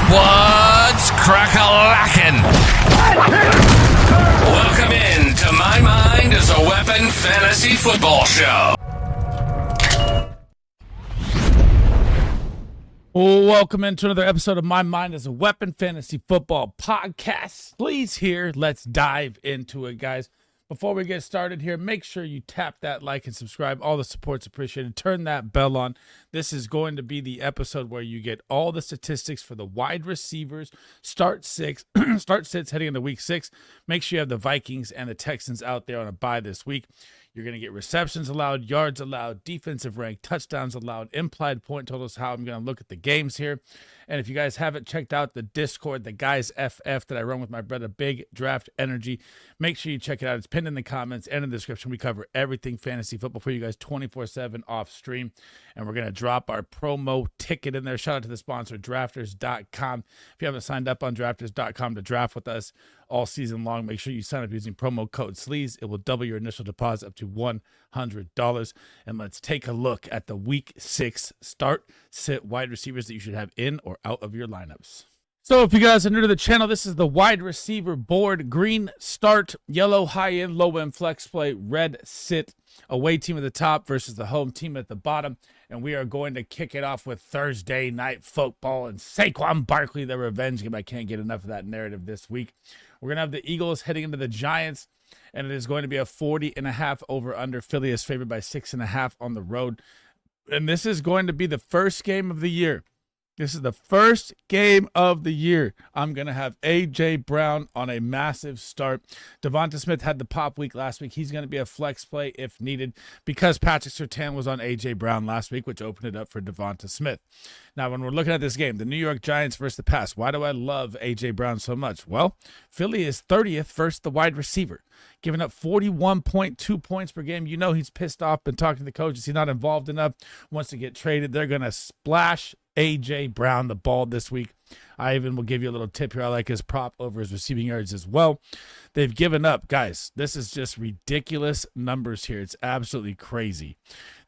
What's crack-a-lackin'? Welcome in to My Mind is a Weapon Fantasy Football Show. Welcome into another episode of My Mind is a Weapon Fantasy Football Podcast. Please here, let's dive into it, guys. Before we get started here, make sure you tap that like and subscribe. All the support's appreciated. Turn that bell on. This is going to be the episode where you get all the statistics for the wide receivers, start sits heading into week 6. Make sure you have the Vikings and the Texans out there on a bye this week. You're going to get receptions allowed, yards allowed, defensive rank, touchdowns allowed, implied point totals, how I'm going to look at the games here. And if you guys haven't checked out the Discord, the Guys FF that I run with my brother, Big Draft Energy, make sure you check it out. It's pinned in the comments and in the description. We cover everything fantasy football for you guys 24/7 off stream. And we're going to drop our promo ticket in there. Shout out to the sponsor, drafters.com. If you haven't signed up on drafters.com to draft with us all season long, make sure you sign up using promo code SLEAZE. It will double your initial deposit up to $100. And let's take a look at the week 6 start sit wide receivers that you should have in or out of your lineups. So if you guys are new to the channel, this is the wide receiver board. Green start, yellow high end, low end flex play, red sit, away team at the top versus the home team at the bottom. And we are going to kick it off with Thursday night football and Saquon Barkley, the revenge game. I can't get enough of that narrative this week. We're going to have the Eagles heading into the Giants, and it is going to be a 40.5 over under. Philly is favored by 6.5 on the road. And this is going to be the first game of the year. This is the first game of the year. I'm going to have A.J. Brown on a massive start. Devonta Smith had the pop week last week. He's going to be a flex play if needed because Patrick Surtain was on A.J. Brown last week, which opened it up for Devonta Smith. Now, when we're looking at this game, the New York Giants versus the Pats, why do I love A.J. Brown so much? Well, Philly is 30th versus the wide receiver, giving up 41.2 points per game. You know he's pissed off, been talking to the coaches. He's not involved enough, wants to get traded. They're going to splash A.J. Brown the ball this week. I even will give you a little tip here. I like his prop over his receiving yards as well. They've given up, guys, this is just ridiculous numbers here. It's absolutely crazy.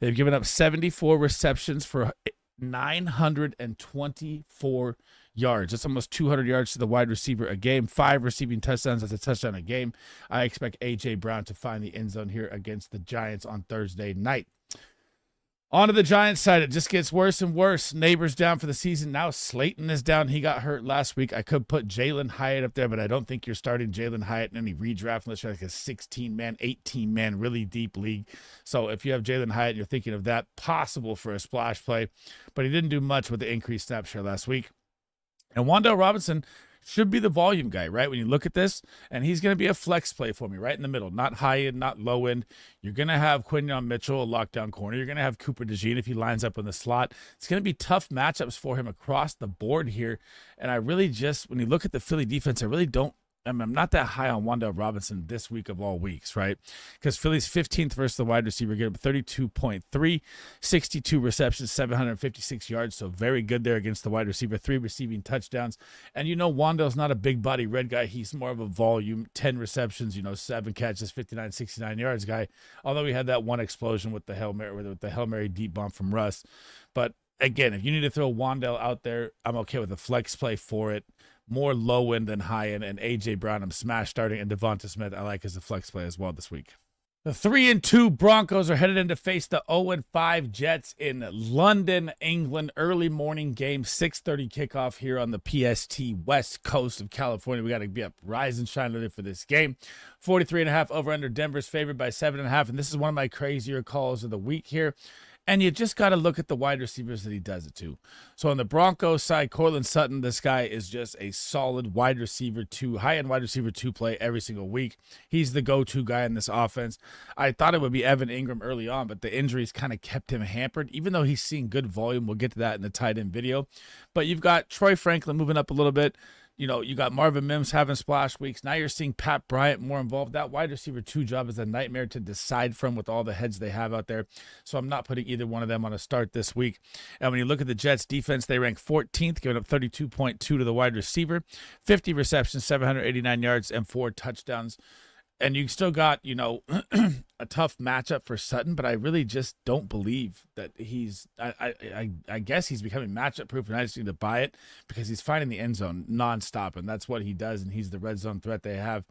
They've given up 74 receptions for 924 yards. That's almost 200 yards to the wide receiver a game. 5 receiving touchdowns. That's a touchdown a game. I expect A.J. Brown to find the end zone here against the Giants on Thursday night. On to the Giants side, it just gets worse and worse. Neighbors down for the season. Now Slayton is down. He got hurt last week. I could put Jalen Hyatt up there, but I don't think you're starting Jalen Hyatt in any redraft unless you're like a 16-man, 18-man, really deep league. So if you have Jalen Hyatt, you're thinking of that, possible for a splash play. But he didn't do much with the increased snap share last week. And Wan'Dale Robinson should be the volume guy, right? When you look at this, and he's going to be a flex play for me, right in the middle, not high end, not low end. You're going to have Quinyon Mitchell, a lockdown corner. You're going to have Cooper DeJean if he lines up in the slot. It's going to be tough matchups for him across the board here. And I really just, when you look at the Philly defense, I'm not that high on Wan'Dale Robinson this week of all weeks, right? Because Philly's 15th versus the wide receiver, get up 32.3, 62 receptions, 756 yards. So very good there against the wide receiver, 3 receiving touchdowns. And Wan'Dale's not a big body red guy. He's more of a volume, 10 receptions, 7 catches, 59, 69 yards guy. Although he had that one explosion with the Hail Mary deep bomb from Russ. But again, if you need to throw Wan'Dale out there, I'm okay with a flex play for it. More low end than high end, and A.J. Brown I'm smash starting, and Devonta Smith I like as a flex play as well this week. The 3-2 Broncos are headed in to face the 0-5 Jets in London, England. Early morning game, 6:30 kickoff here on the PST West Coast of California. We got to be up, rise and shine early for this game. 43.5 over under. Denver's favored by 7.5, and this is one of my crazier calls of the week here. And you just got to look at the wide receivers that he does it to. So on the Broncos side, Courtland Sutton, this guy is just a solid wide receiver 2, high-end wide receiver 2 play every single week. He's the go-to guy in this offense. I thought it would be Evan Ingram early on, but the injuries kind of kept him hampered, even though he's seeing good volume. We'll get to that in the tight end video. But you've got Troy Franklin moving up a little bit. You got Marvin Mims having splash weeks. Now you're seeing Pat Bryant more involved. That wide receiver 2 job is a nightmare to decide from with all the heads they have out there. So I'm not putting either one of them on a start this week. And when you look at the Jets defense, they rank 14th, giving up 32.2 to the wide receiver, 50 receptions, 789 yards, and 4 touchdowns. And you still got, a tough matchup for Sutton, but I really just don't believe that he's. I guess he's becoming matchup proof, and I just need to buy it because he's finding the end zone nonstop, and that's what he does, and he's the red zone threat they have.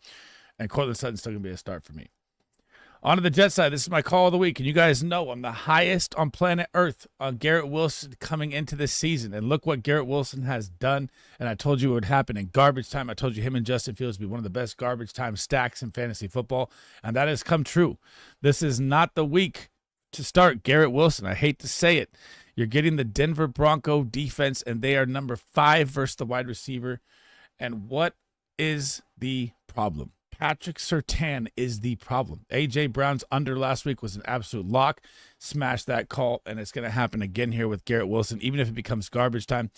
And Cortland Sutton's still gonna be a start for me. On to the Jet side. This is my call of the week, and you guys know I'm the highest on planet Earth on Garrett Wilson coming into this season. And look what Garrett Wilson has done. And I told you it would happen in garbage time. I told you him and Justin Fields would be one of the best garbage time stacks in fantasy football, and that has come true. This is not the week to start Garrett Wilson. I hate to say it. You're getting the Denver Bronco defense, and they are number 5 versus the wide receiver. And what is the problem? Patrick Surtain is the problem. A.J. Brown's under last week was an absolute lock. Smash that call, and it's going to happen again here with Garrett Wilson, even if it becomes garbage time.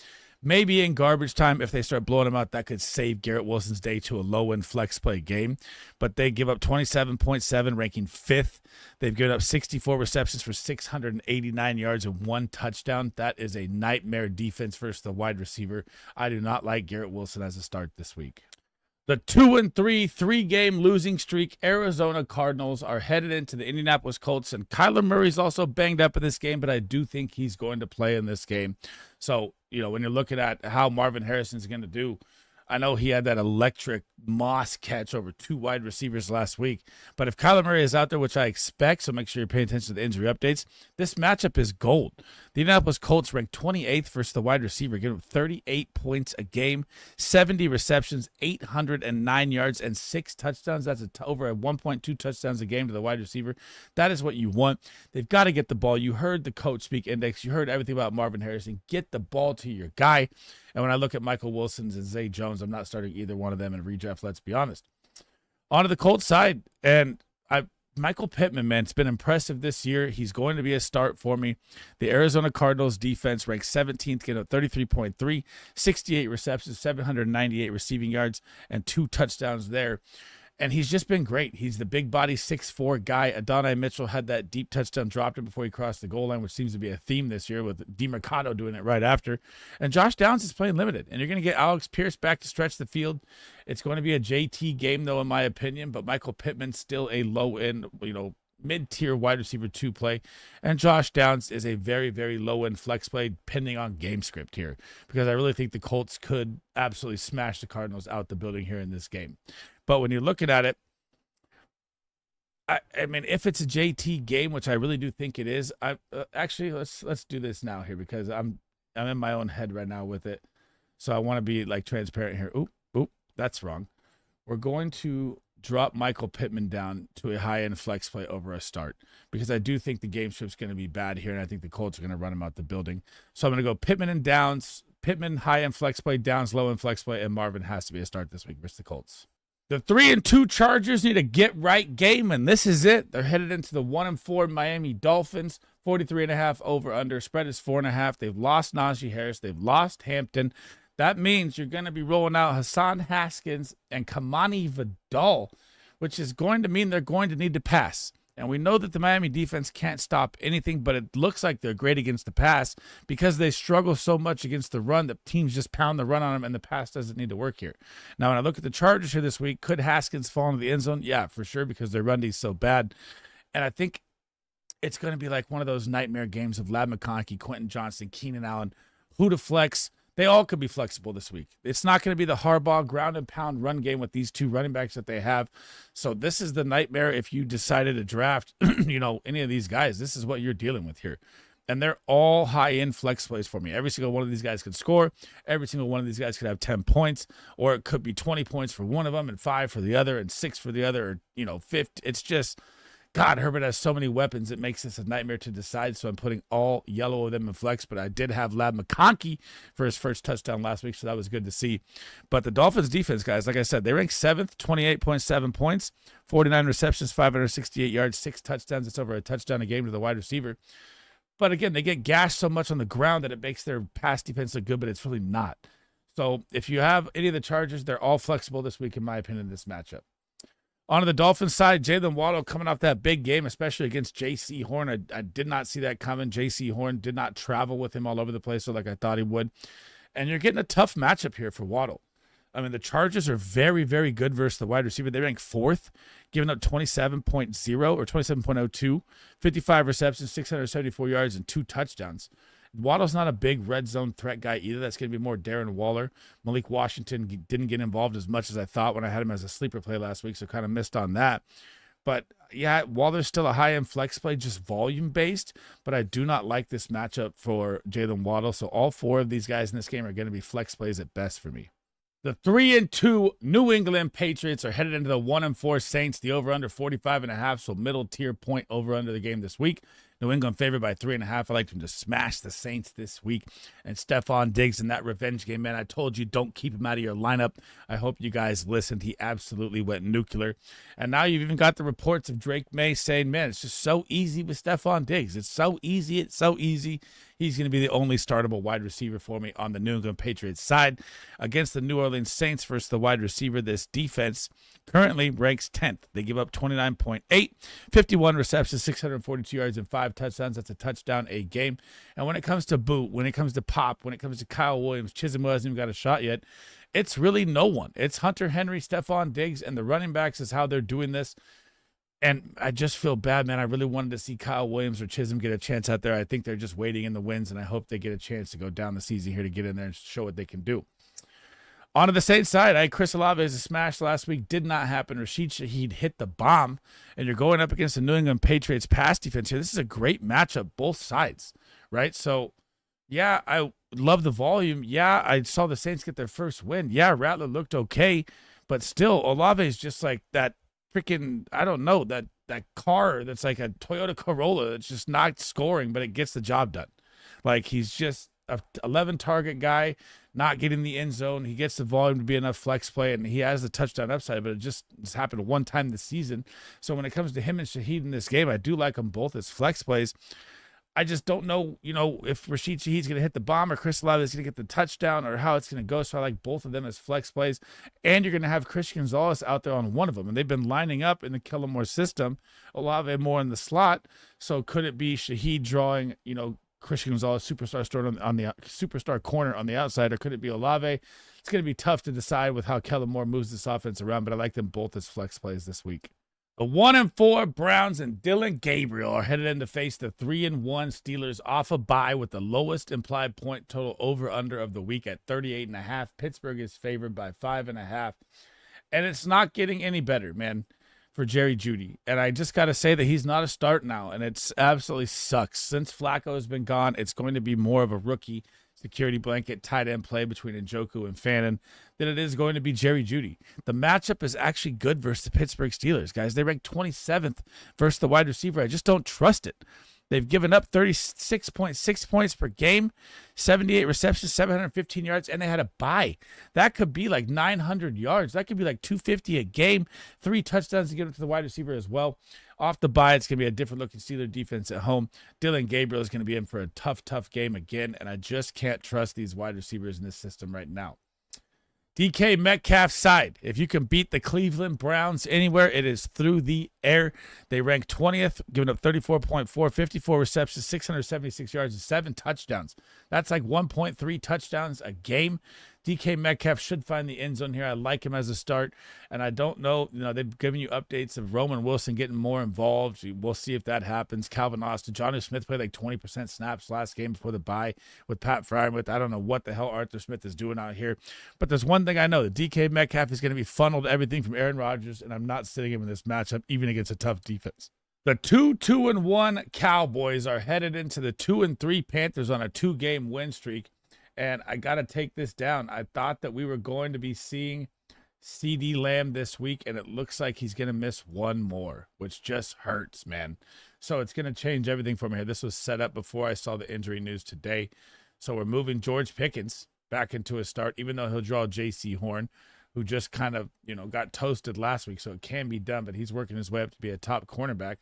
Maybe in garbage time, if they start blowing him out, that could save Garrett Wilson's day to a low-end flex play game. But they give up 27.7, ranking 5th. They've given up 64 receptions for 689 yards and 1 touchdown. That is a nightmare defense versus the wide receiver. I do not like Garrett Wilson as a start this week. The 2-3 3-game losing streak Arizona Cardinals are headed into the Indianapolis Colts, and Kyler Murray's also banged up in this game, but I do think he's going to play in this game. So, when you're looking at how Marvin Harrison's going to do, I know he had that electric Moss catch over 2 wide receivers last week. But if Kyler Murray is out there, which I expect, so make sure you're paying attention to the injury updates, this matchup is gold. The Indianapolis Colts ranked 28th versus the wide receiver, giving him 38 points a game, 70 receptions, 809 yards, and 6 touchdowns. That's over 1.2 touchdowns a game to the wide receiver. That is what you want. They've got to get the ball. You heard the coach speak index. You heard everything about Marvin Harrison. Get the ball to your guy. And when I look at Michael Wilson's and Zay Jones, I'm not starting either one of them in redraft, let's be honest. On to the Colts side, and Michael Pittman, man, it's been impressive this year. He's going to be a start for me. The Arizona Cardinals defense ranks 17th, getting up 33.3, 68 receptions, 798 receiving yards, and 2 touchdowns there. And he's just been great. He's the big body 6'4" guy. Adonai Mitchell had that deep touchdown dropped him before he crossed the goal line, which seems to be a theme this year with DeMercado doing it right after. And Josh Downs is playing limited. And you're going to get Alex Pierce back to stretch the field. It's going to be a JT game, though, in my opinion. But Michael Pittman's still a low-end, mid-tier wide receiver 2 play. And Josh Downs is a very, very low-end flex play, depending on game script here. Because I really think the Colts could absolutely smash the Cardinals out the building here in this game. But when you're looking at it, I mean, if it's a JT game, which I really do think it is, actually let's do this now here because I'm in my own head right now with it, so I want to be transparent here. Oop, that's wrong. We're going to drop Michael Pittman down to a high-end flex play over a start because I do think the game script's going to be bad here, and I think the Colts are going to run him out the building. So I'm going to go Pittman and Downs, Pittman high-end flex play, Downs low-end flex play, and Marvin has to be a start this week versus the Colts. The 3-2 Chargers need a get-right game, and this is it. They're headed into the 1-4 Miami Dolphins, 43.5 over-under. Spread is 4.5. They've lost Najee Harris. They've lost Hampton. That means you're going to be rolling out Hassan Haskins and Kamani Vidal, which is going to mean they're going to need to pass. And we know that the Miami defense can't stop anything, but it looks like they're great against the pass because they struggle so much against the run that teams just pound the run on them and the pass doesn't need to work here. Now, when I look at the Chargers here this week, could Haskins fall into the end zone? Yeah, for sure, because their run D is so bad. And I think it's going to be like one of those nightmare games of Lab McConkey, Quentin Johnson, Keenan Allen, who to flex. They all could be flexible this week. It's not going to be the Harbaugh ground and pound run game with these 2 running backs that they have. So this is the nightmare if you decided to draft, any of these guys. This is what you're dealing with here. And they're all high-end flex plays for me. Every single one of these guys could score. Every single one of these guys could have 10 points, or it could be 20 points for one of them and 5 for the other and 6 for the other, or 50. It's just, God, Herbert has so many weapons. It makes this a nightmare to decide. So I'm putting all yellow of them in flex. But I did have Lab McConkey for his first touchdown last week, so that was good to see. But the Dolphins defense, guys, like I said, they rank 7th, 28.7 points, 49 receptions, 568 yards, 6 touchdowns. It's over a touchdown a game to the wide receiver. But again, they get gashed so much on the ground that it makes their pass defense look good, but it's really not. So if you have any of the Chargers, they're all flexible this week, in my opinion, in this matchup. On the Dolphins side, Jalen Waddle coming off that big game, especially against J.C. Horn. I did not see that coming. J.C. Horn did not travel with him all over the place like I thought he would. And you're getting a tough matchup here for Waddle. I mean, the Chargers are very, very good versus the wide receiver. They rank fourth, giving up 27.0 or 27.02, 55 receptions, 674 yards, and 2 touchdowns. Waddle's not a big red zone threat guy either. That's going to be more Darren Waller. Malik Washington didn't get involved as much as I thought when I had him as a sleeper play last week, so kind of missed on that. But yeah, Waller's still a high-end flex play, just volume-based, but I do not like this matchup for Jalen Waddle. So all 4 of these guys in this game are going to be flex plays at best for me. The 3-2 New England Patriots are headed into the 1-4 Saints. The over-under 45.5, so middle tier point over-under the game this week. New England favored by 3.5. I like them to smash the Saints this week. And Stephon Diggs in that revenge game, man, I told you don't keep him out of your lineup. I hope you guys listened. He absolutely went nuclear. And now you've even got the reports of Drake May saying, man, it's just so easy with Stephon Diggs. It's so easy. It's so easy. He's going to be the only startable wide receiver for me on the New England Patriots side. Against the New Orleans Saints versus the wide receiver, this defense currently ranks 10th. They give up 29.8, 51 receptions, 642 yards, and 5 touchdowns. That's a touchdown a game. And when it comes to Boot, when it comes to Pop, when it comes to Kyle Williams, Chisholm hasn't even got a shot yet. It's really no one. It's Hunter Henry, Stephon Diggs, and the running backs is how they're doing this. And I just feel bad, man. I really wanted to see Kyle Williams or Chisholm get a chance out there. I think they're just waiting in the wings, and I hope they get a chance to go down the season here to get in there and show what they can do. On to the Saints side, I had Chris Olave as a smash last week. Did not happen. Rashid Shaheed hit the bomb, and you're going up against the New England Patriots pass defense here. This is a great matchup, both sides, right? So, yeah, I love the volume. Yeah, I saw the Saints get their first win. Yeah, Rattler looked okay, but still, Olave is just like that freaking, I don't know, that car that's like a Toyota Corolla that's just not scoring, but it gets the job done. Like, he's just a 11 target guy, not getting the end zone. He gets the volume to be enough flex play, and he has the touchdown upside, but it's happened one time this season. So when it comes to him and Shaheed in this game, I do like them both as flex plays. I just don't know, if Rashid Shaheed's going to hit the bomb or Chris Olave is going to get the touchdown or how it's going to go. So I like both of them as flex plays. And you're going to have Christian Gonzalez out there on one of them. And they've been lining up in the Killamore system. Olave more in the slot. So could it be Shaheed drawing, Christian Gonzalez, superstar store on the superstar corner on the outside, or could it be Olave? It's going to be tough to decide with how Kellen Moore moves this offense around, but I like them both as flex plays this week. The 1-4 Browns and Dylan Gabriel are headed in to face the 3-1 Steelers off a bye with the lowest implied point total over-under of the week at 38.5. Pittsburgh is favored by 5.5. And it's not getting any better, man, for Jerry Jeudy. And I just got to say that he's not a start now, and it's absolutely sucks. Since Flacco has been gone, it's going to be more of a rookie security blanket tight end play between Njoku and Fannin than it is going to be Jerry Jeudy. The matchup is actually good versus the Pittsburgh Steelers, guys. They rank 27th versus the wide receiver. I just don't trust it. They've given up 36.6 points per game, 78 receptions, 715 yards, and they had a bye. That could be like 900 yards. That could be like 250 a game, 3 touchdowns to get up to the wide receiver as well. Off the bye, it's going to be a different-looking Steeler defense at home. Dylan Gabriel is going to be in for a tough game again, and I just can't trust these wide receivers in this system right now. DK Metcalf's side. If you can beat the Cleveland Browns anywhere, it is through the air. They rank 20th, giving up 34.4, 54 receptions, 676 yards, and 7 touchdowns. That's like 1.3 touchdowns a game. DK Metcalf should find the end zone here. I like him as a start, and I don't know, they've given you updates of Roman Wilson getting more involved. We'll see if that happens. Calvin Austin, Jonnu Smith played like 20% snaps last game before the bye with Pat Freiermuth. I don't know what the hell Arthur Smith is doing out here, but there's one thing I know. The DK Metcalf is going to be funneled everything from Aaron Rodgers, and I'm not sitting him in this matchup, even against a tough defense. The 2-2-1 Cowboys are headed into the 2-3 Panthers on a 2-game win streak. And I got to take this down. I thought that we were going to be seeing CeeDee Lamb this week, and it looks like he's going to miss one more, which just hurts, man. So it's going to change everything for me here. This was set up before I saw the injury news today. So we're moving George Pickens back into a start, even though he'll draw J.C. Horn, who just kind of, got toasted last week. So it can be done, but he's working his way up to be a top cornerback.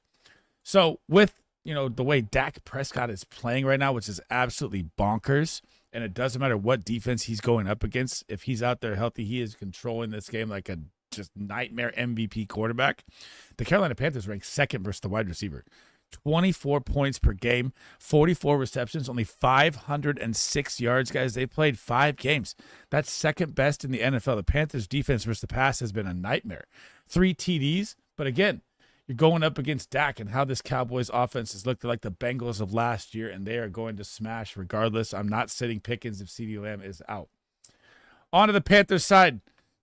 So with, the way Dak Prescott is playing right now, which is absolutely bonkers, and it doesn't matter what defense he's going up against. If he's out there healthy, he is controlling this game like a just nightmare MVP quarterback. The Carolina Panthers rank 2nd versus the wide receiver. 24 points per game, 44 receptions, only 506 yards, guys. They played 5 games. That's second best in the NFL. The Panthers' defense versus the pass has been a nightmare. 3 TDs, but again, you're going up against Dak and how this Cowboys offense has looked like the Bengals of last year, and they are going to smash regardless. I'm not sitting Pickens if CeeDee Lamb is out. On to the Panthers side.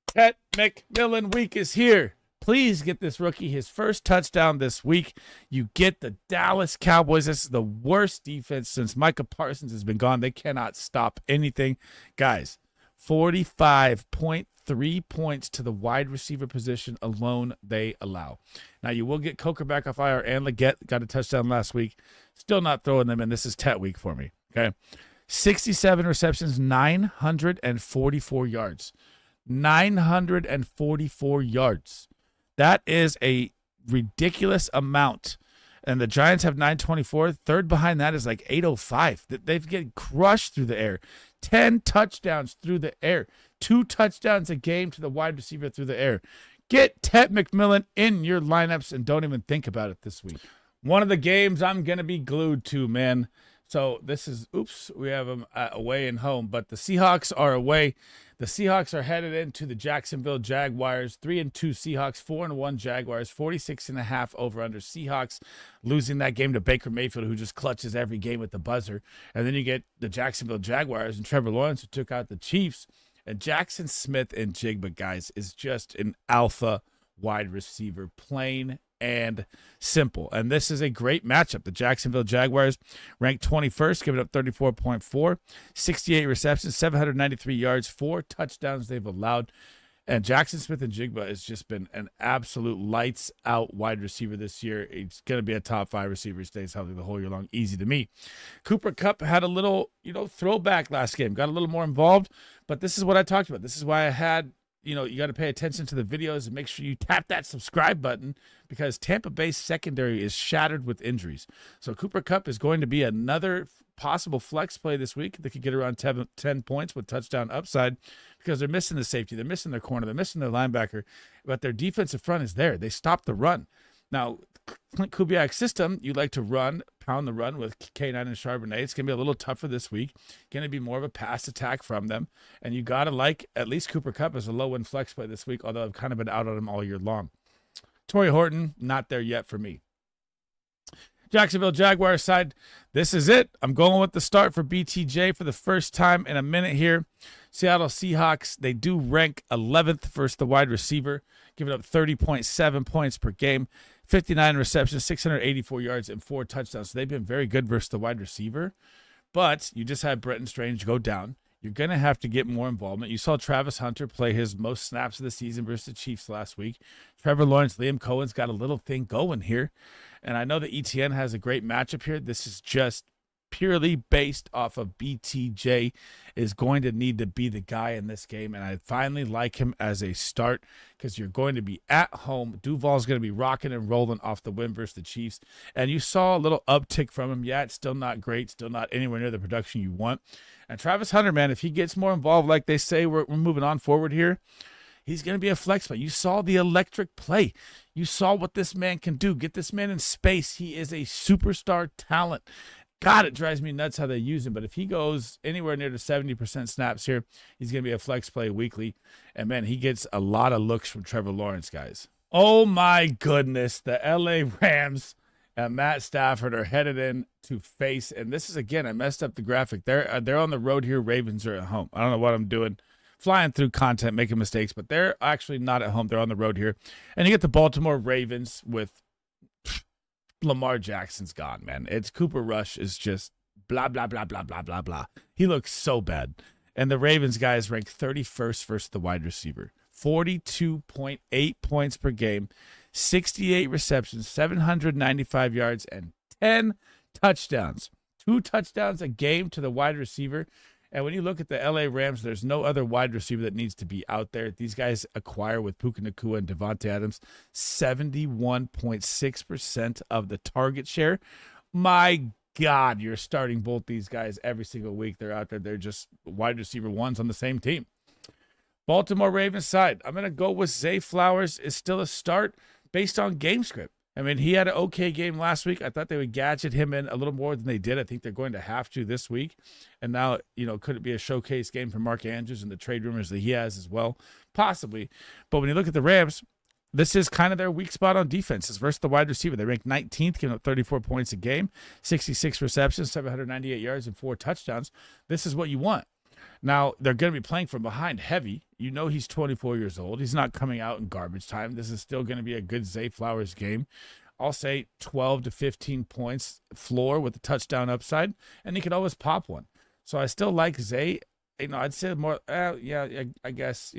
Tet McMillan week is here. Please get this rookie his first touchdown this week. You get the Dallas Cowboys. This is the worst defense since Micah Parsons has been gone. They cannot stop anything. Guys, 45.3 points to the wide receiver position alone they allow. Now, you will get Coker back off IR, and Leggett got a touchdown last week. Still not throwing them in. This is Tet week for me, okay? 67 receptions, 944 yards. 944 yards. That is a ridiculous amount. And the Giants have 924. Third behind that is like 805. They've getting crushed through the air. 10 touchdowns through the air. 2 touchdowns a game to the wide receiver through the air. Get Tet McMillan in your lineups and don't even think about it this week. One of the games I'm going to be glued to, man. So this is, we have them away and home, but the Seahawks are away. The Seahawks are headed into the Jacksonville Jaguars. 3-2 Seahawks, 4-1 Jaguars, 46.5 over under Seahawks, losing that game to Baker Mayfield, who just clutches every game with the buzzer. And then you get the Jacksonville Jaguars and Trevor Lawrence, who took out the Chiefs. And Jackson Smith and Jigba, guys, is just an alpha wide receiver, plain and simple. And this is a great matchup. The Jacksonville Jaguars ranked 21st, giving up 34.4, 68 receptions, 793 yards, 4 touchdowns they've allowed. And Jackson Smith and Jigba has just been an absolute lights out wide receiver this year. He's going to be a top 5 receiver. He stays healthy the whole year long. Easy to me. Cooper Kupp had a little, throwback last game, got a little more involved, but this is what I talked about. This is why I had, you got to pay attention to the videos and make sure you tap that subscribe button because Tampa Bay's secondary is shattered with injuries. So Cooper Kupp is going to be another possible flex play this week. They could get around 10 points with touchdown upside because they're missing the safety. They're missing their corner. They're missing their linebacker, but their defensive front is there. They stopped the run. Now, Clint Kubiak's system, you like to pound the run with K9 and Charbonnet. It's going to be a little tougher this week. Going to be more of a pass attack from them. And you got to like at least Cooper Kupp as a low-end flex play this week, although I've kind of been out on him all year long. Torrey Horton, not there yet for me. Jacksonville Jaguars side, this is it. I'm going with the start for BTJ for the first time in a minute here. Seattle Seahawks, they do rank 11th versus the wide receiver, giving up 30.7 points per game, 59 receptions, 684 yards, and 4 touchdowns. So they've been very good versus the wide receiver. But you just had Brenton Strange go down. You're going to have to get more involvement. You saw Travis Hunter play his most snaps of the season versus the Chiefs last week. Trevor Lawrence, Liam Cohen's got a little thing going here. And I know that ETN has a great matchup here. This is just purely based off of BTJ is going to need to be the guy in this game. And I finally like him as a start because you're going to be at home. Duval's going to be rocking and rolling off the win versus the Chiefs. And you saw a little uptick from him. Yeah, it's still not great. Still not anywhere near the production you want. And Travis Hunter, man, if he gets more involved, like they say, we're moving on forward here, he's going to be a flex play. You saw the electric play. You saw what this man can do. Get this man in space. He is a superstar talent. God, it drives me nuts how they use him. But if he goes anywhere near the 70% snaps here, he's going to be a flex play weekly. And, man, he gets a lot of looks from Trevor Lawrence, guys. Oh, my goodness. The LA Rams and Matt Stafford are headed in to face. And this is, again, I messed up the graphic. They're on the road here. Ravens are at home. I don't know what I'm doing. Flying through content, making mistakes. But they're actually not at home. They're on the road here. And you get the Baltimore Ravens with Lamar Jackson's gone, man. It's Cooper Rush is just blah, blah, blah, blah, blah, blah, blah. He looks so bad. And the Ravens guys ranked 31st versus the wide receiver. 42.8 points per game, 68 receptions, 795 yards, and 10 touchdowns. 2 touchdowns a game to the wide receiver. And when you look at the LA Rams, there's no other wide receiver that needs to be out there. These guys acquire with Puka Nacua and Devontae Adams 71.6% of the target share. My God, you're starting both these guys every single week. They're out there. They're just wide receiver ones on the same team. Baltimore Ravens side, I'm going to go with Zay Flowers is still a start based on game script. I mean, he had an okay game last week. I thought they would gadget him in a little more than they did. I think they're going to have to this week. And now, could it be a showcase game for Mark Andrews and the trade rumors that he has as well? Possibly. But when you look at the Rams, this is kind of their weak spot on defense. It's versus the wide receiver. They rank 19th, giving up 34 points a game, 66 receptions, 798 yards, and 4 touchdowns. This is what you want. Now, they're going to be playing from behind heavy. He's 24 years old. He's not coming out in garbage time. This is still going to be a good Zay Flowers game. I'll say 12 to 15 points floor with the touchdown upside, and he could always pop one. So I still like Zay. I'd say more, I guess,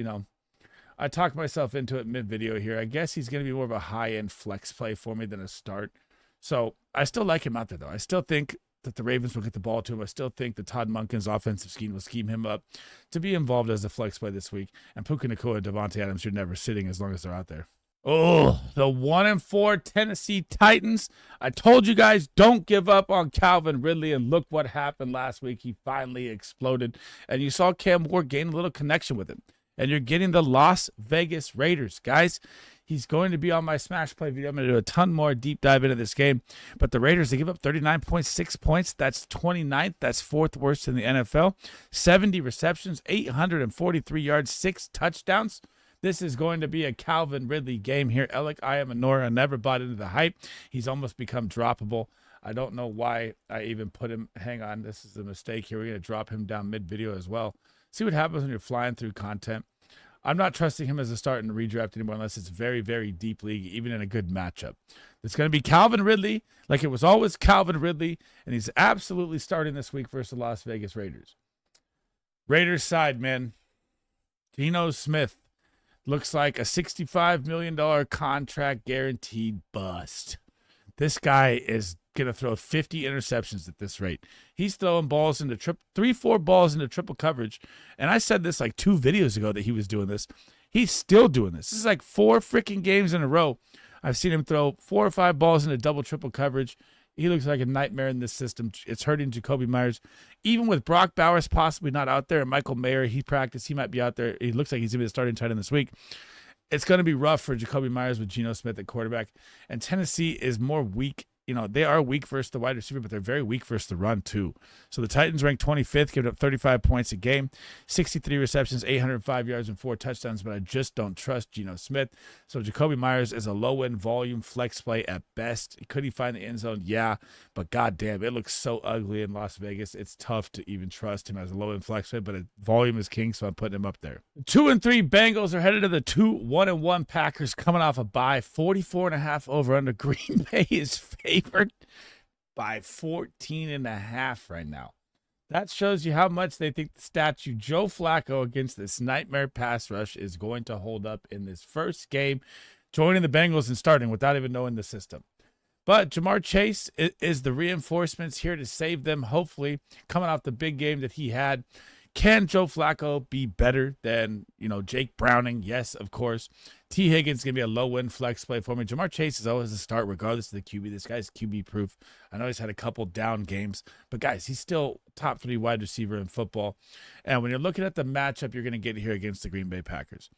I talked myself into it mid-video here. I guess he's going to be more of a high-end flex play for me than a start. So I still like him out there, though. I still think that the Ravens will get the ball to him. I still think that Todd Monken's offensive scheme will scheme him up to be involved as a flex play this week. And Puka Nacua and Devontae Adams, you're never sitting as long as they're out there. Oh, the 1-4 Tennessee Titans. I told you guys, don't give up on Calvin Ridley, and look what happened last week. He finally exploded, and you saw Cam Ward gain a little connection with him. And you're getting the Las Vegas Raiders. Guys, he's going to be on my Smash Play video. I'm going to do a ton more deep dive into this game. But the Raiders, they give up 39.6 points. That's 29th. That's 4th worst in the NFL. 70 receptions, 843 yards, 6 touchdowns. This is going to be a Calvin Ridley game here. Alec Ayamanora never bought into the hype. He's almost become droppable. I don't know why I even put him. Hang on. This is a mistake here. We're going to drop him down mid-video as well. See what happens when you're flying through content. I'm not trusting him as a start in redraft anymore unless it's very, very deep league, even in a good matchup. It's going to be Calvin Ridley, like it was always Calvin Ridley, and he's absolutely starting this week versus the Las Vegas Raiders. Raiders side, man. Geno Smith looks like a $65 million contract guaranteed bust. This guy is going to throw 50 interceptions at this rate. He's throwing balls into 3-4 balls into triple coverage. And I said this like 2 videos ago that he was doing this. He's still doing this. This is like 4 freaking games in a row. I've seen him throw 4 or 5 balls into double, triple coverage. He looks like a nightmare in this system. It's hurting Jacoby Myers. Even with Brock Bowers possibly not out there and Michael Mayer, he practiced. He might be out there. He looks like he's going to be the starting tight end this week. It's going to be rough for Jacoby Myers with Geno Smith at quarterback. And Tennessee is more weak. They are weak versus the wide receiver, but they're very weak versus the run, too. So the Titans rank 25th, giving up 35 points a game, 63 receptions, 805 yards, and 4 touchdowns, but I just don't trust Geno Smith. So Jacoby Myers is a low-end volume flex play at best. Could he find the end zone? Yeah, but goddamn, it looks so ugly in Las Vegas. It's tough to even trust him as a low-end flex play, but volume is king, so I'm putting him up there. 2-3 Bengals are headed to the 1-1 Packers coming off a bye. 44.5 over under. Green Bay is favored by 14.5 right now. That shows you how much they think the statue Joe Flacco against this nightmare pass rush is going to hold up in this first game, joining the Bengals and starting without even knowing the system. But Jamar Chase is the reinforcements here to save them, hopefully, coming off the big game that he had. Can Joe Flacco be better than, Jake Browning? Yes, of course. T. Higgins is going to be a low-win flex play for me. Jamar Chase is always a start regardless of the QB. This guy's QB-proof. I know he's had a couple down games, but, guys, he's still top 3 wide receiver in football. And when you're looking at the matchup you're going to get here against the Green Bay Packers,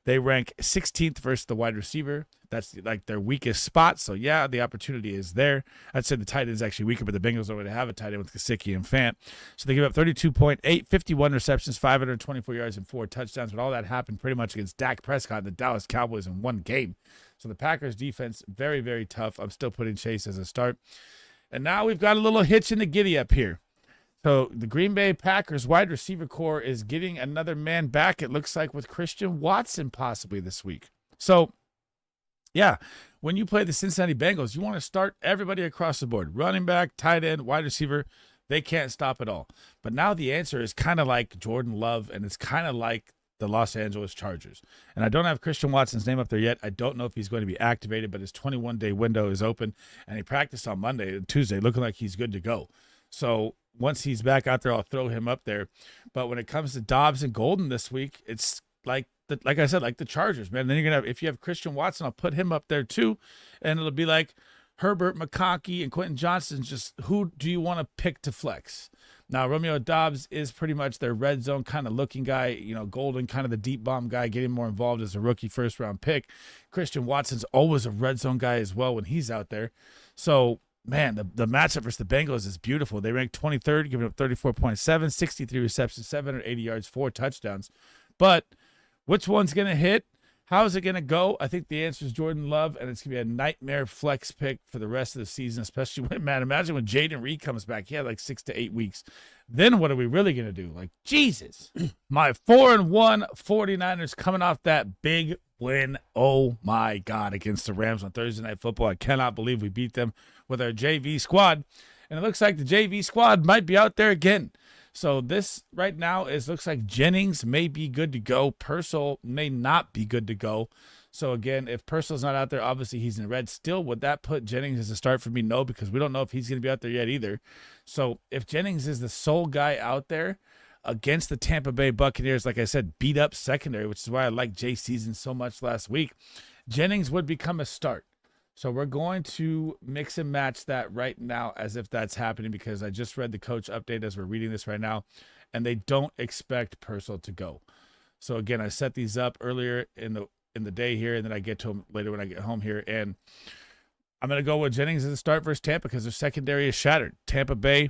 they rank 16th versus the wide receiver. That's like their weakest spot. So, yeah, the opportunity is there. I'd say the tight end is actually weaker, but the Bengals already have a tight end with Gesicki and Fant. So they give up 32.8, 51 receptions, 524 yards, and 4 touchdowns. But all that happened pretty much against Dak Prescott and the Dallas Cowboys in one game. So the Packers defense, very, very tough. I'm still putting Chase as a start. And now we've got a little hitch in the giddy up here. So the Green Bay Packers wide receiver core is getting another man back, it looks like, with Christian Watson possibly this week. So, yeah, when you play the Cincinnati Bengals, you want to start everybody across the board. Running back, tight end, wide receiver, they can't stop it all. But now the answer is kind of like Jordan Love, and it's kind of like the Los Angeles Chargers. And I don't have Christian Watson's name up there yet. I don't know if he's going to be activated, but his 21-day window is open, and he practiced on Monday and Tuesday, looking like he's good to go. So once he's back out there, I'll throw him up there. But when it comes to Dobbs and Golden this week, it's like I said, like the Chargers, man. Then you're gonna have, if you have Christian Watson, I'll put him up there too, and it'll be like Herbert, McConkey, and Quentin Johnson. Just who do you want to pick to flex? Now, Romeo Dobbs is pretty much their red zone kind of looking guy. You know, Golden, kind of the deep bomb guy, getting more involved as a rookie first-round pick. Christian Watson's always a red zone guy as well when he's out there. So, man, the matchup versus the Bengals is beautiful. They ranked 23rd, giving up 34.7, 63 receptions, 780 yards, 4 touchdowns. But which one's going to hit? How is it going to go? I think the answer is Jordan Love, and it's going to be a nightmare flex pick for the rest of the season, especially when, man, imagine when Jaden Reed comes back. He had like 6 to 8 weeks. Then what are we really going to do? Like, Jesus. My 4-1 49ers coming off that big win. Oh, my God, against the Rams on Thursday Night Football. I cannot believe we beat them with our JV squad. And it looks like the JV squad might be out there again. So this right now looks like Jennings may be good to go. Purcell may not be good to go. So again, if Purcell's not out there, obviously he's in red. Still, would that put Jennings as a start for me? No, because we don't know if he's going to be out there yet either. So if Jennings is the sole guy out there against the Tampa Bay Buccaneers, like I said, beat up secondary, which is why I like Jay Season so much last week, Jennings would become a start. So we're going to mix and match that right now as if that's happening, because I just read the coach update as we're reading this right now, and they don't expect Purcell to go. So again, I set these up earlier in the day here, and then I get to them later when I get home here, and I'm going to go with Jennings as a start versus Tampa because their secondary is shattered. Tampa Bay,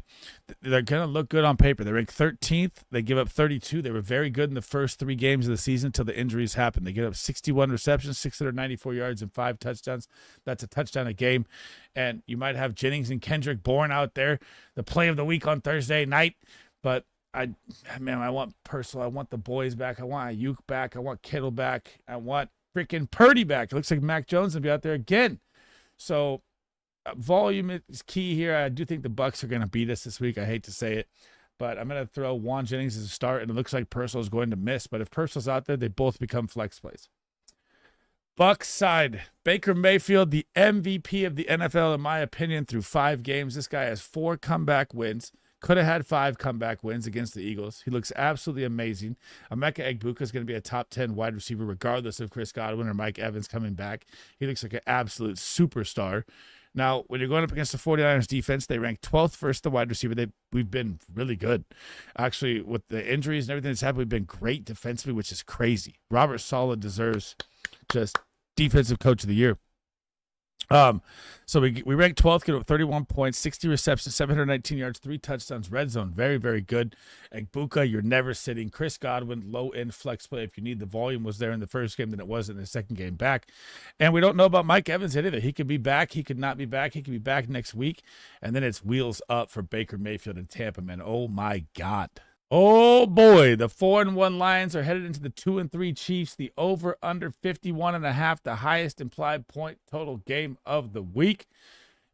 they're going to look good on paper. They're ranked 13th. They give up 32. They were very good in the first 3 games of the season until the injuries happened. They give up 61 receptions, 694 yards, and 5 touchdowns. That's a touchdown a game. And you might have Jennings and Kendrick Bourne out there, the play of the week on Thursday night. But I want Purcell. I want the boys back. I want Ayuk back. I want Kittle back. I want freaking Purdy back. It looks like Mac Jones will be out there again. So volume is key here. I do think the Bucs are going to beat us this week. I hate to say it, but I'm going to throw Juan Jennings as a start, and it looks like Purcell is going to miss. But if Purcell's out there, they both become flex plays. Bucs side, Baker Mayfield, the MVP of the NFL, in my opinion, through 5 games. This guy has 4 comeback wins. Could have had 5 comeback wins against the Eagles. He looks absolutely amazing. Emeka Egbuka is going to be a top 10 wide receiver regardless of Chris Godwin or Mike Evans coming back. He looks like an absolute superstar. Now, when you're going up against the 49ers defense, they rank 12th versus the wide receiver. We've been really good. Actually, with the injuries and everything that's happened, we've been great defensively, which is crazy. Robert Saleh deserves just defensive coach of the year. So we ranked 12th, get up 31 points, 60 receptions, 719 yards, 3 touchdowns, red zone. Very, very good. Egbuka, you're never sitting. Chris Godwin, low-end flex play. If you need the volume, was there in the first game than it was in the second game back. And we don't know about Mike Evans either. He could be back. He could not be back. He could be back next week. And then it's wheels up for Baker Mayfield and Tampa, man. Oh, my God. Oh, boy. The 4-1 Lions are headed into the 2-3 Chiefs. The over under 51.5, the highest implied point total game of the week.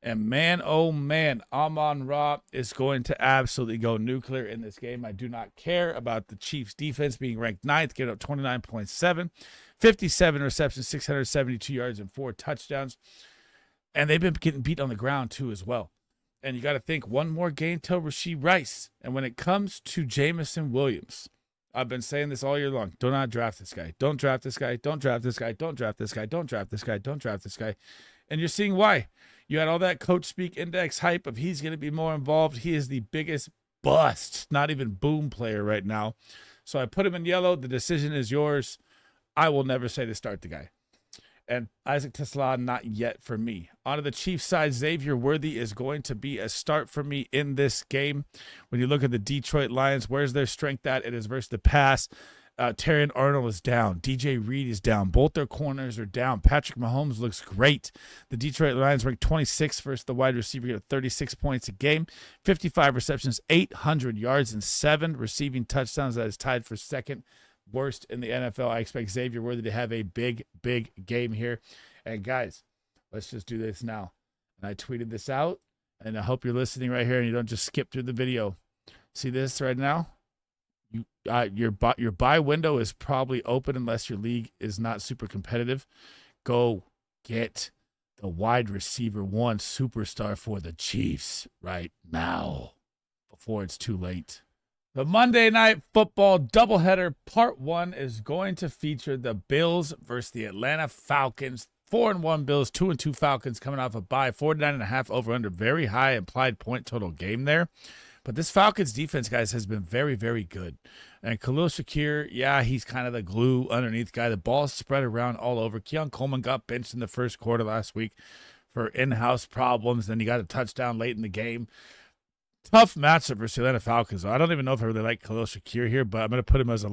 And man, oh man, Amon-Ra is going to absolutely go nuclear in this game. I do not care about the Chiefs defense being ranked 9th, getting up 29.7, 57 receptions, 672 yards, and 4 touchdowns. And they've been getting beat on the ground too as well. And you got to think, one more game till Rashee Rice. And when it comes to Jameson Williams, I've been saying this all year long. Do not draft this guy. Don't draft this guy. Don't draft this guy. Don't draft this guy. Don't draft this guy. Don't draft this guy. And you're seeing why. You had all that coach speak index hype of he's going to be more involved. He is the biggest bust, not even boom player right now. So I put him in yellow. The decision is yours. I will never say to start the guy. And Isaac Tesla, not yet for me. On to the Chiefs side, Xavier Worthy is going to be a start for me in this game. When you look at the Detroit Lions, where's their strength at? It is versus the pass. Terrion Arnold is down. DJ Reed is down. Both their corners are down. Patrick Mahomes looks great. The Detroit Lions ranked 26th versus the wide receiver, get 36 points a game, 55 receptions, 800 yards, and 7 receiving touchdowns. That is tied for second worst in the NFL. I expect Xavier Worthy to have a big, big game here. And guys, let's just do this now. And I tweeted this out, and I hope you're listening right here and you don't just skip through the video. See this right now? Your buy window is probably open unless your league is not super competitive. Go get the wide receiver 1 superstar for the Chiefs right now before it's too late. The Monday Night Football doubleheader part 1 is going to feature the Bills versus the Atlanta Falcons. 4-1 Bills, 2-2 Falcons coming off a bye. 49.5 over under. Very high implied point total game there. But this Falcons defense, guys, has been very, very good. And Khalil Shakir, yeah, he's kind of the glue underneath guy. The ball's spread around all over. Keon Coleman got benched in the first quarter last week for in-house problems. Then he got a touchdown late in the game. Tough matchup versus the Atlanta Falcons. I don't even know if I really like Khalil Shakir here, but I'm going to put him as a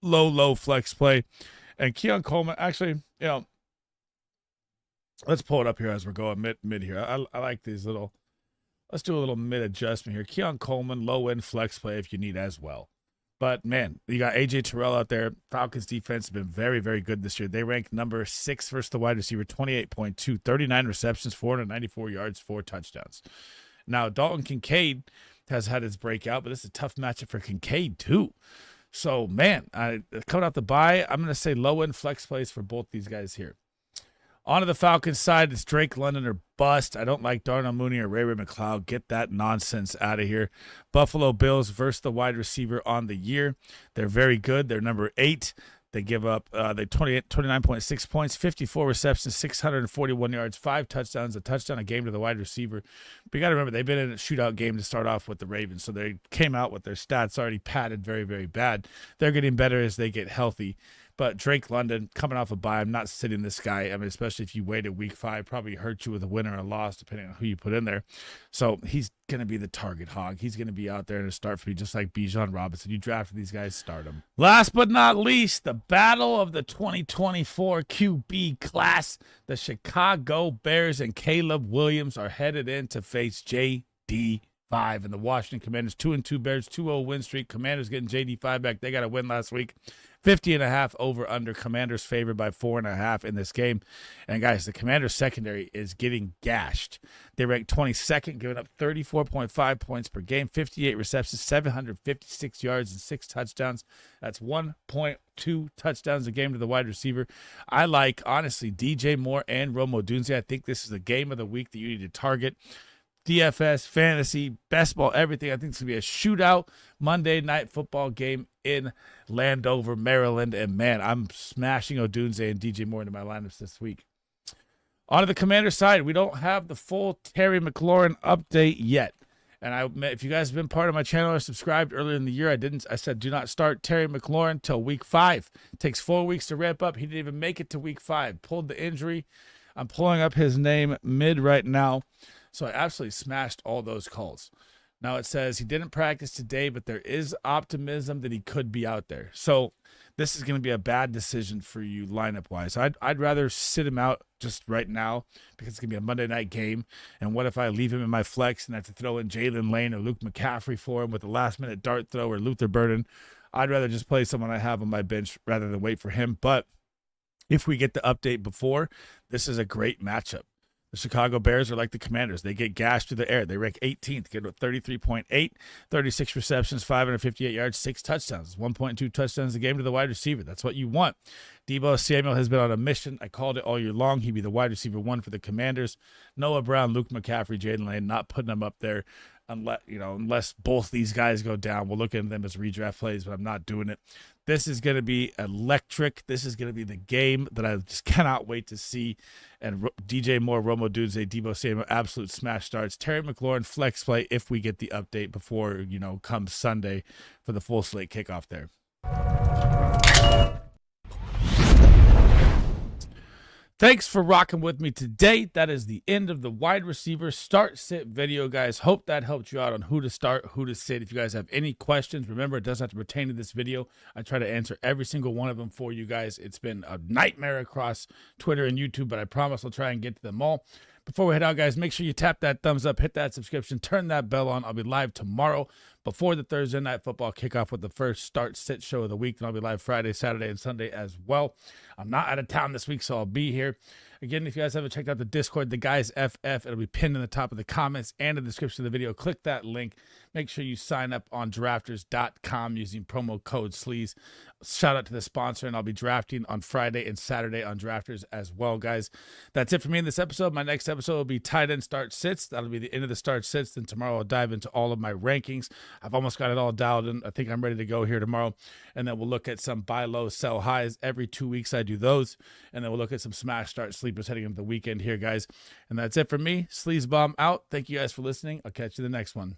low flex play. And Keon Coleman, actually, let's pull it up here as we're going mid here. I like these little. Let's do a little mid adjustment here. Keon Coleman, low end flex play if you need as well. But man, you got AJ Terrell out there. Falcons defense has been very, very good this year. They ranked number 6 versus the wide receiver, 28.2, 39 receptions, 494 yards, 4 touchdowns. Now, Dalton Kincaid has had his breakout, but this is a tough matchup for Kincaid too. So, man, coming out the bye, I'm going to say low-end flex plays for both these guys here. On to the Falcons side, it's Drake London or bust. I don't like Darnell Mooney or Ray McCloud. Get that nonsense out of here. Buffalo Bills versus the wide receiver on the year. They're very good. They're number 8. They give up 29.6 points, 54 receptions, 641 yards, 5 touchdowns, a touchdown a game to the wide receiver. But you got to remember, they've been in a shootout game to start off with the Ravens, so they came out with their stats already padded very, very bad. They're getting better as they get healthy. But Drake London, coming off a bye, I'm not sitting this guy. I mean, especially if you waited week 5, probably hurt you with a win or a loss, depending on who you put in there. So he's going to be the target hog. He's going to be out there and start for you, just like Bijan Robinson. You drafted these guys, start them. Last but not least, the battle of the 2024 QB class. The Chicago Bears and Caleb Williams are headed in to face JD5 and the Washington Commanders. 2-2 Bears, 2-0 win streak. Commanders getting JD5 back. They got a win last week. 50.5 over under. Commanders favored by 4.5 in this game. And guys, the Commanders secondary is getting gashed. They ranked 22nd, giving up 34.5 points per game, 58 receptions, 756 yards, and 6 touchdowns. That's 1.2 touchdowns a game to the wide receiver. I like, honestly, DJ Moore and Rome Odunze. I think this is the game of the week that you need to target. DFS, fantasy, best ball, everything. I think it's going to be a shootout Monday night football game in Landover, Maryland. And, man, I'm smashing Odunze and DJ Moore into my lineups this week. On to the Commander side, we don't have the full Terry McLaurin update yet. And if you guys have been part of my channel or subscribed earlier in the year, I said do not start Terry McLaurin till week 5. It takes 4 weeks to ramp up. He didn't even make it to week 5. Pulled the injury. I'm pulling up his name mid right now. So I absolutely smashed all those calls. Now it says he didn't practice today, but there is optimism that he could be out there. So this is going to be a bad decision for you lineup-wise. I'd rather sit him out just right now because it's going to be a Monday night game. And what if I leave him in my flex and I have to throw in Jalen Lane or Luke McCaffrey for him with a last-minute dart throw or Luther Burden? I'd rather just play someone I have on my bench rather than wait for him. But if we get the update before, this is a great matchup. The Chicago Bears are like the Commanders. They get gashed through the air. They rank 18th, get 33.8, 36 receptions, 558 yards, 6 touchdowns, 1.2 touchdowns a game to the wide receiver. That's what you want. Deebo Samuel has been on a mission. I called it all year long. He'd be the wide receiver 1 for the Commanders. Noah Brown, Luke McCaffrey, Jaden Lane, not putting them up there unless both these guys go down. We'll look at them as redraft plays, but I'm not doing it. This is going to be electric. This is going to be the game that I just cannot wait to see. And DJ Moore, Romo Dunze, Deebo Samuel, absolute smash starts. Terry McLaurin, flex play if we get the update before, come Sunday for the full slate kickoff there. Thanks for rocking with me today. That is the end of the wide receiver start sit video, guys. Hope that helped you out on who to start, who to sit. If you guys have any questions, remember it doesn't have to pertain to this video. I try to answer every single one of them for you guys. It's been a nightmare across Twitter and YouTube, but I promise I'll try and get to them all. Before we head out, guys, make sure you tap that thumbs up, hit that subscription, turn that bell on. I'll be live tomorrow before the Thursday Night Football kickoff with the first start sit show of the week. And I'll be live Friday, Saturday, and Sunday as well. I'm not out of town this week, so I'll be here. Again, if you guys haven't checked out the Discord, the guys FF, it'll be pinned in the top of the comments and in the description of the video. Click that link. Make sure you sign up on drafters.com using promo code SLEAZE. Shout out to the sponsor, and I'll be drafting on Friday and Saturday on Drafters as well, guys. That's it for me in this episode. My next episode will be tight end start sits. That'll be the end of the start sits. Then tomorrow I'll dive into all of my rankings. I've almost got it all dialed in. I think I'm ready to go here tomorrow. And then we'll look at some buy low, sell highs. Every 2 weeks I do those. And then we'll look at some smash start sleepers heading into the weekend here, guys. And that's it for me. Sleaze Bomb out. Thank you guys for listening. I'll catch you in the next one.